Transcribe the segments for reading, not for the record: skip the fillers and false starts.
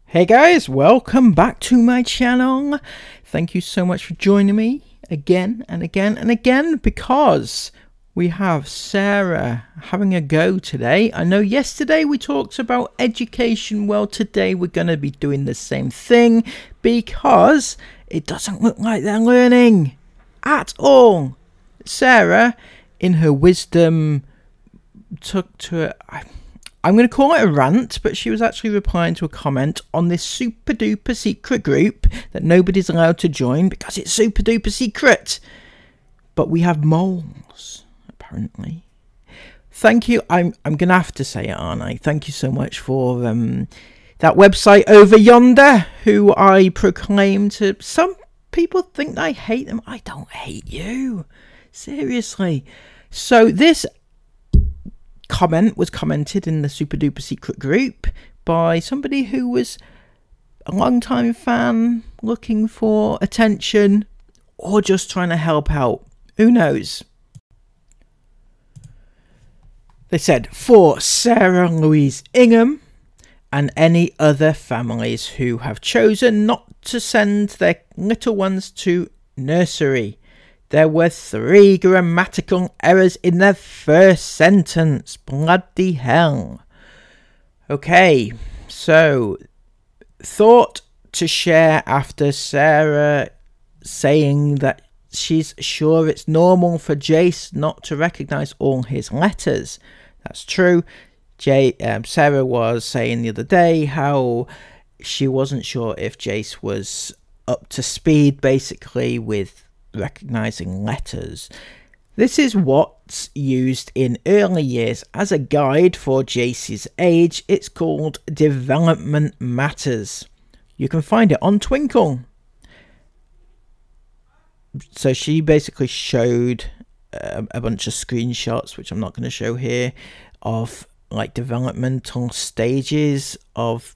Hey guys, welcome back to my channel. Thank you so much for joining me again and again and again, because we have Sarah having a go today. I know yesterday we talked about education. Well, today we're going to be doing the same thing because it doesn't look like they're learning at all. Sarah, in her wisdom, took to it. I'm going to call it a rant, but she was actually replying to a comment on this super duper secret group that nobody's allowed to join because it's super duper secret. But we have moles, apparently. Thank you. I'm going to have to say it, aren't I? Thank you so much for that website over yonder, who I proclaim to. Some people think I hate them. I don't hate you. Seriously. So this comment was commented in the super duper secret group by somebody who was a long time fan looking for attention or just trying to help out. Who knows? They said, for Sarah Louise Ingham and any other families who have chosen not to send their little ones to nursery. There were 3 grammatical errors in their first sentence. Bloody hell. Okay, so thought to share after Sarah saying that she's sure it's normal for Jace not to recognise all his letters. That's true. Sarah was saying the other day how she wasn't sure if Jace was up to speed basically with recognizing letters. This is what's used in early years as a guide for Jace's age. It's called Development Matters. You can find it on Twinkle. So she basically showed a bunch of screenshots, which I'm not going to show here, of like developmental stages of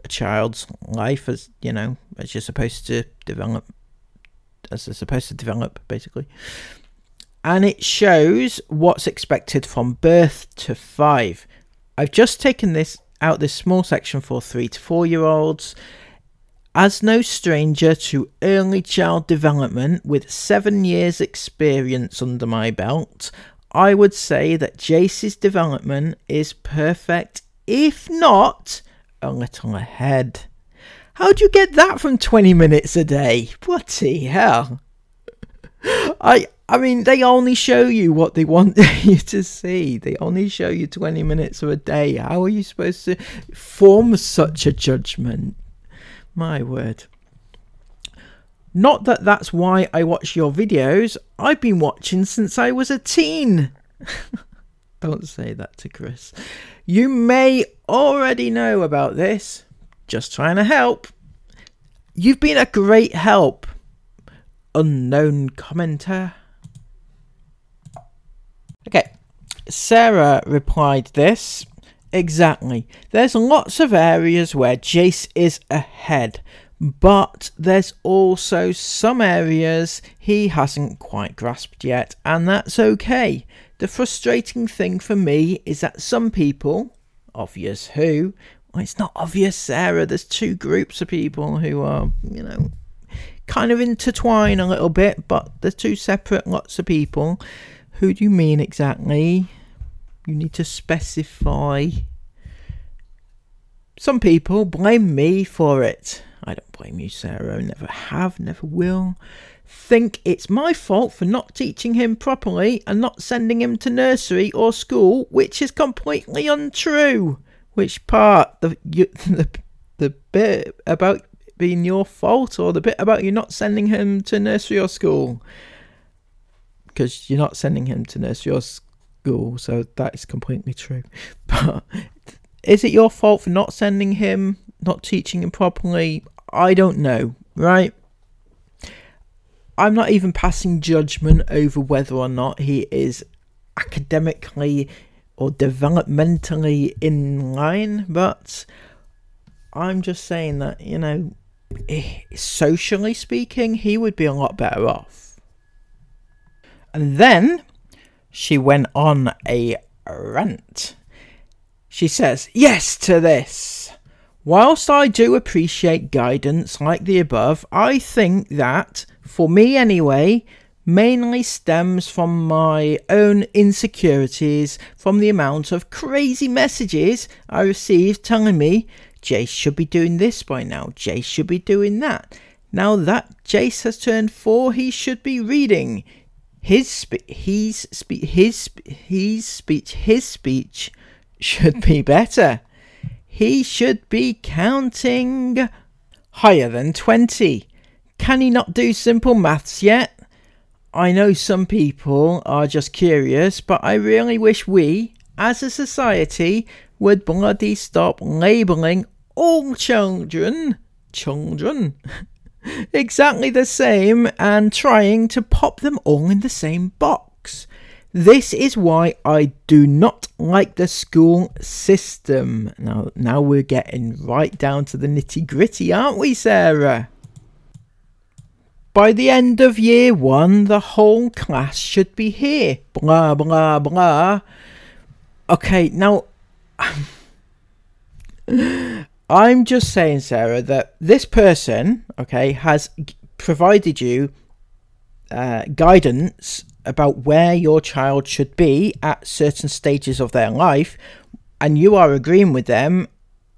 a child's life, as you know, as you're supposed to develop. As they're supposed to develop, basically. And it shows what's expected from birth to 5. I've just taken this small section for 3 to 4 year olds. As no stranger to early child development with 7 years experience under my belt, I would say that Jace's development is perfect, if not a little ahead. How'd you get that from 20 minutes a day? Bloody hell. I mean, they only show you what they want you to see. They only show you 20 minutes of a day. How are you supposed to form such a judgment? My word. Not that that's why I watch your videos. I've been watching since I was a teen. Don't say that to Chris. You may already know about this. Just trying to help. You've been a great help. Unknown commenter. Okay. Sarah replied this. Exactly. There's lots of areas where Jace is ahead. But there's also some areas he hasn't quite grasped yet. And that's okay. The frustrating thing for me is that some people, obvious who, well, it's not obvious, Sarah. There's 2 groups of people who are, you know, kind of intertwine a little bit, but there's 2 separate lots of people. Who do you mean exactly? You need to specify. Some people blame me for it. I don't blame you, Sarah. Never have, never will. Think it's my fault for not teaching him properly and not sending him to nursery or school, which is completely untrue. Which part? The bit about being your fault, or the bit about you not sending him to nursery or school? Because you're not sending him to nursery or school, so that is completely true. But is it your fault for not sending him, not teaching him properly? I don't know, right? I'm not even passing judgment over whether or not he is academically or developmentally in line, but I'm just saying that, you know, socially speaking, he would be a lot better off. And then she went on a rant. She says, yes to this. Whilst I do appreciate guidance like the above, I think that, for me anyway, mainly stems from my own insecurities from the amount of crazy messages I received telling me Jace should be doing this by now, Jace should be doing that. Now that Jace has turned 4, he should be reading. His speech should be better. He should be counting higher than 20. Can he not do simple maths yet? I know some people are just curious, but I really wish we, as a society, would bloody stop labelling all children exactly the same and trying to pop them all in the same box. This is why I do not like the school system. Now we're getting right down to the nitty-gritty, aren't we, Sarah? By the end of year 1, the whole class should be here. Blah, blah, blah. Okay, now, I'm just saying, Sarah, that this person, okay, has provided you guidance about where your child should be at certain stages of their life, and you are agreeing with them,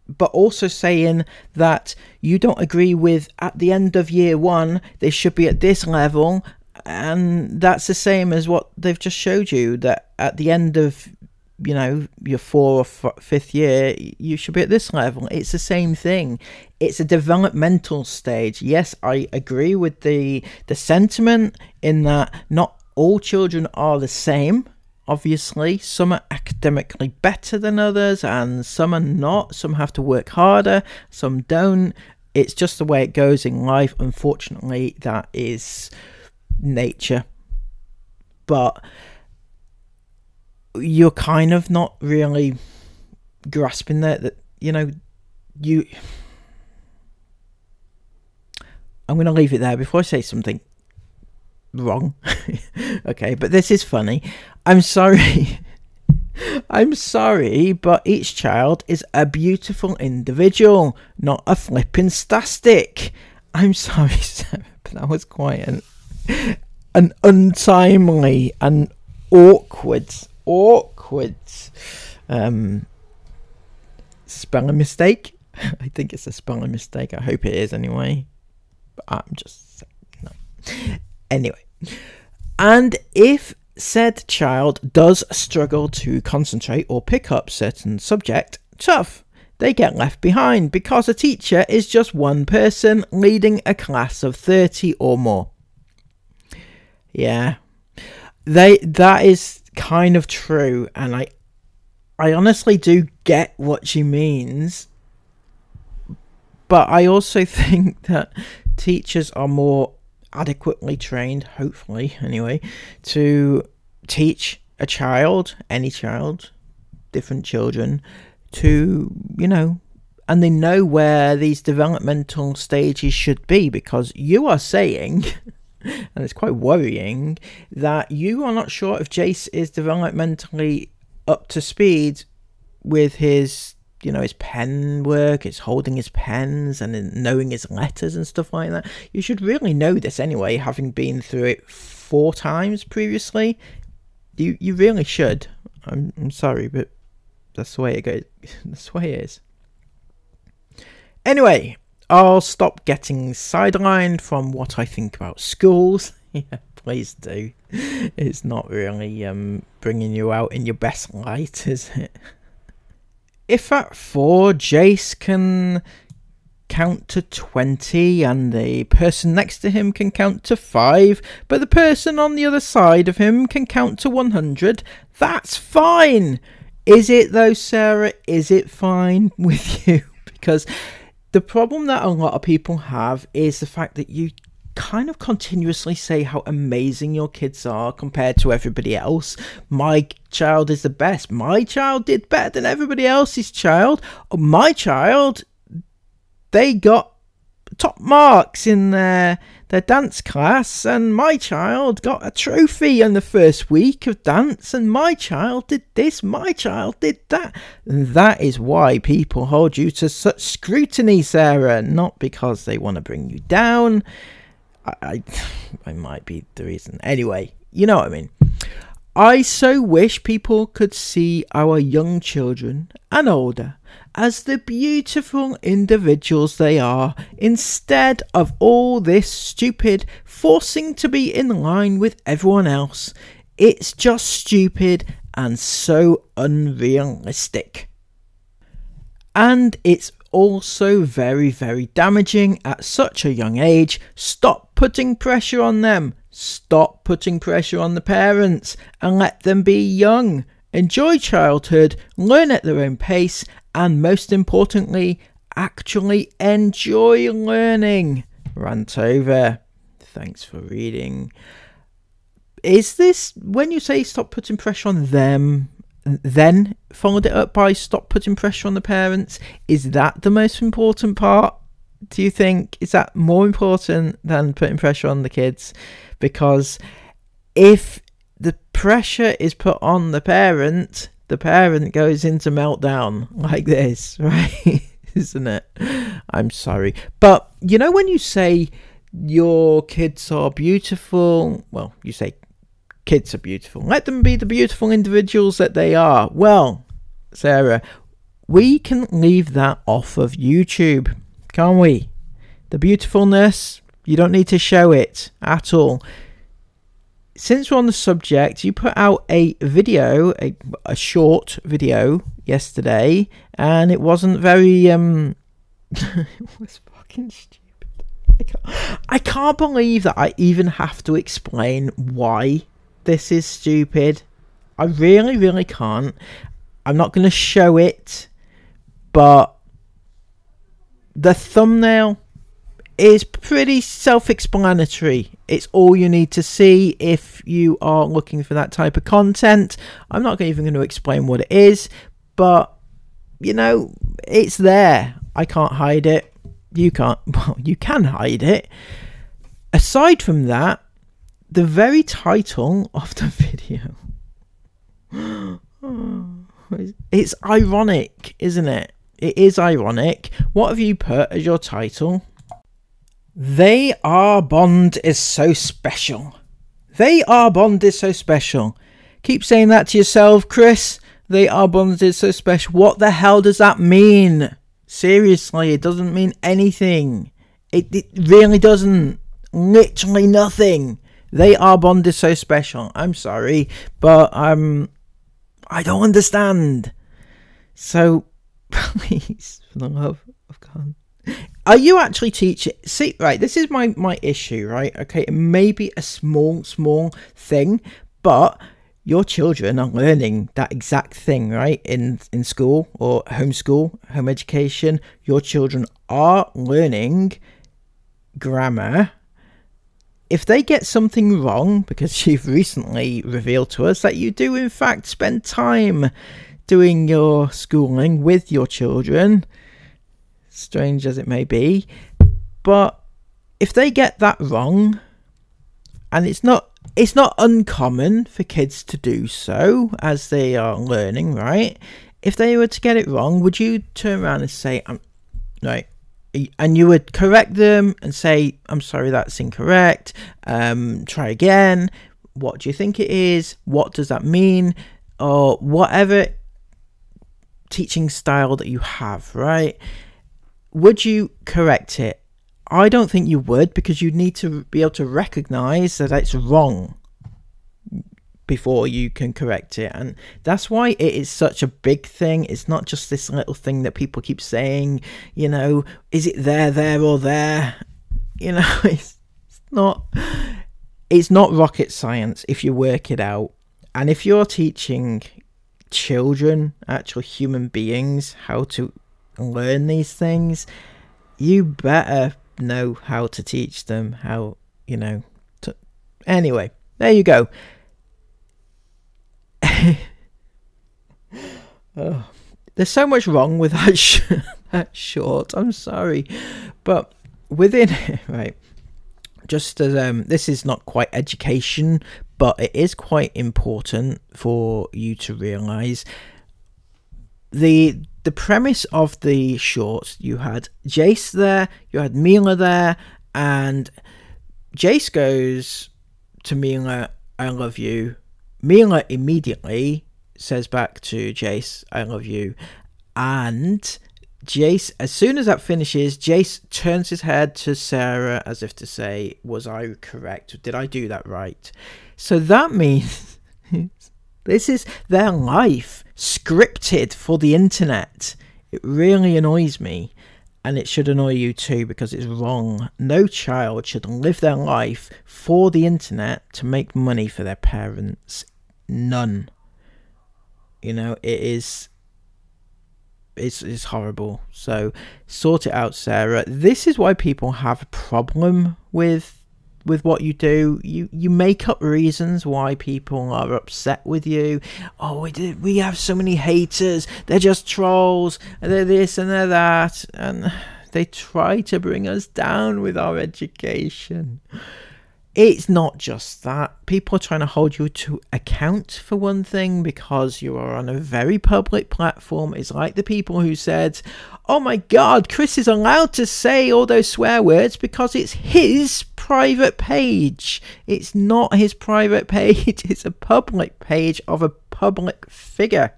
but also saying that you don't agree with at the end of year 1 they should be at this level, and that's the same as what they've just showed you, that at the end of, you know, your 4th or 5th year you should be at this level. It's the same thing. It's a developmental stage. Yes, I agree with the sentiment in that not all children are the same. Obviously, some are academically better than others and some are not. Some have to work harder, some don't. It's just the way it goes in life. Unfortunately, that is nature. But you're kind of not really grasping that, you know, I'm going to leave it there before I say something wrong. Okay, but this is funny. I'm sorry. I'm sorry, but each child is a beautiful individual, not a flipping static. I'm sorry, Sarah, but that was quite an untimely and awkward spelling mistake. I think it's a spelling mistake. I hope it is anyway. But I'm just saying, no. Anyway, and if said child does struggle to concentrate or pick up certain subject, tough. They get left behind because a teacher is just one person leading a class of 30 or more. Yeah, that is kind of true, and I honestly do get what she means, but I also think that teachers are more adequately trained, hopefully anyway, to teach a child, any child, different children, to, you know, and they know where these developmental stages should be, because you are saying and it's quite worrying that you are not sure if Jace is developmentally up to speed with his, you know, his pen work, his holding his pens and knowing his letters and stuff like that. You should really know this anyway, having been through it 4 times previously. You really should. I'm sorry, but that's the way it goes. That's the way it is. Anyway, I'll stop getting sidelined from what I think about schools. Yeah, please do. It's not really bringing you out in your best light, is it? If at 4 Jace can count to 20 and the person next to him can count to 5, but the person on the other side of him can count to 100, that's fine. Is it though, Sarah? Is it fine with you? Because the problem that a lot of people have is the fact that you kind of continuously say how amazing your kids are compared to everybody else. My child is the best. My child did better than everybody else's child. My child, they got top marks in their their dance class, and my child got a trophy in the first week of dance, and my child did this, my child did that. And that is why people hold you to such scrutiny, Sarah, not because they want to bring you down. I might be the reason. Anyway, you know what I mean. I so wish people could see our young children and older as the beautiful individuals they are, instead of all this stupid forcing to be in line with everyone else. It's just stupid and so unrealistic. And it's also very, very damaging at such a young age. Stop putting pressure on them. Stop putting pressure on the parents and let them be young. Enjoy childhood, learn at their own pace, and most importantly, actually enjoy learning. Rant over. Thanks for reading. Is this, when you say stop putting pressure on them, then followed it up by stop putting pressure on the parents, is that the most important part? Do you think, is that more important than putting pressure on the kids? Because if the pressure is put on the parent goes into meltdown like this, right? Isn't it? I'm sorry. But, you know, when you say your kids are beautiful, well, you say kids are beautiful. Let them be the beautiful individuals that they are. Well, Sarah, we can leave that off of YouTube, can't we? The beautifulness, you don't need to show it at all. Since we're on the subject, you put out a video, a short video yesterday, and it wasn't very, it was fucking stupid. I can't believe that I even have to explain why this is stupid. I really, really can't. I'm not going to show it, but the thumbnail is pretty self-explanatory. It's all you need to see if you are looking for that type of content. I'm not even going to explain what it is, but, you know, it's there. I can't hide it. You can't. Well, you can hide it. Aside from that, the very title of the video, it's ironic, isn't it? It is ironic. What have you put as your title? They Are Bond is so special. They Are Bond is so special. Keep saying that to yourself, Chris. They Are Bond is so special. What the hell does that mean? Seriously, it doesn't mean anything. It really doesn't. Literally nothing. They Are Bond is so special. I'm sorry, but I don't understand. So, please, for the love of God. Are you actually teaching? See, right, this is my issue, right? Okay, it may be a small thing, but your children are learning that exact thing, right? In school or homeschool, home education, your children are learning grammar. If they get something wrong, because you've recently revealed to us that you do in fact spend time doing your schooling with your children, strange as it may be, but if they get that wrong, and it's not uncommon for kids to do so as they are learning, right? If they were to get it wrong, would you turn around and say, right, and you would correct them and say, I'm sorry, that's incorrect, try again, what do you think it is, what does that mean, or whatever teaching style that you have, right? Would you correct it? I don't think you would, because you need to be able to recognize that it's wrong before you can correct it. And that's why it is such a big thing. It's not just this little thing that people keep saying, you know, is it there or there? You know, it's not rocket science if you work it out. And if you're teaching children, actual human beings, how to learn these things, you better know how to teach them, how, you know, to... Anyway, there you go. Oh, there's so much wrong with that short, I'm sorry, but within it, right, just as this is not quite education, but it is quite important for you to realize the premise of the shorts. You had Jace there, you had Mila there, and Jace goes to Mila, "I love you." Mila immediately says back to Jace, "I love you." And Jace, as soon as that finishes, Jace turns his head to Sarah as if to say, "Was I correct? Did I do that right?" So that means this is their life scripted for the internet. It really annoys me, and it should annoy you too, because it's wrong. No child should live their life for the internet to make money for their parents. None. You know, it's horrible. So sort it out, Sarah. This is why people have a problem with what you do. You make up reasons why people are upset with you. "Oh, we have so many haters, they're just trolls, they're this and they're that," and they try to bring us down with our education. It's not just that. People are trying to hold you to account for one thing because you are on a very public platform. It's like the people who said, "Oh my God, Chris is allowed to say all those swear words because it's his private page." It's not his private page. It's a public page of a public figure.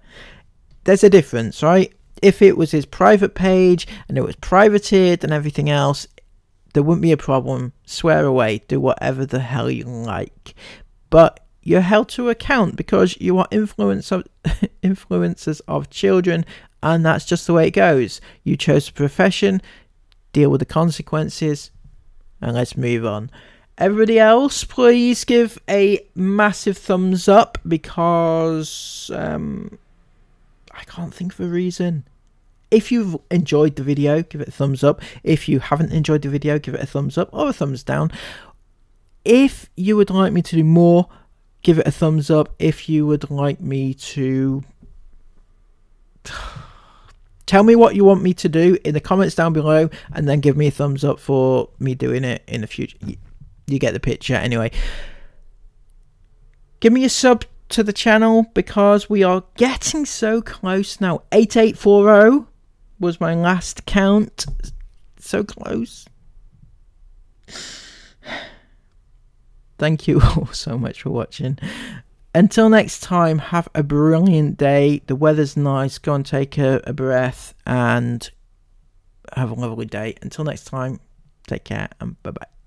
There's a difference, right? If it was his private page and it was privated and everything else, there wouldn't be a problem. Swear away, do whatever the hell you like. But you're held to account because you are influencers of children, and that's just the way it goes. You chose a profession, deal with the consequences, and let's move on. Everybody else, please give a massive thumbs up, because I can't think of a reason. If you've enjoyed the video, give it a thumbs up. If you haven't enjoyed the video, give it a thumbs up or a thumbs down. If you would like me to do more, give it a thumbs up. If you would like me to tell me what you want me to do in the comments down below, and then give me a thumbs up for me doing it in the future. You get the picture anyway. Give me a sub to the channel, because we are getting so close now. 8840 was my last count. So close. Thank you all so much for watching. Until next time, have a brilliant day. The weather's nice. Go and take a breath and have a lovely day. Until next time, take care and bye-bye.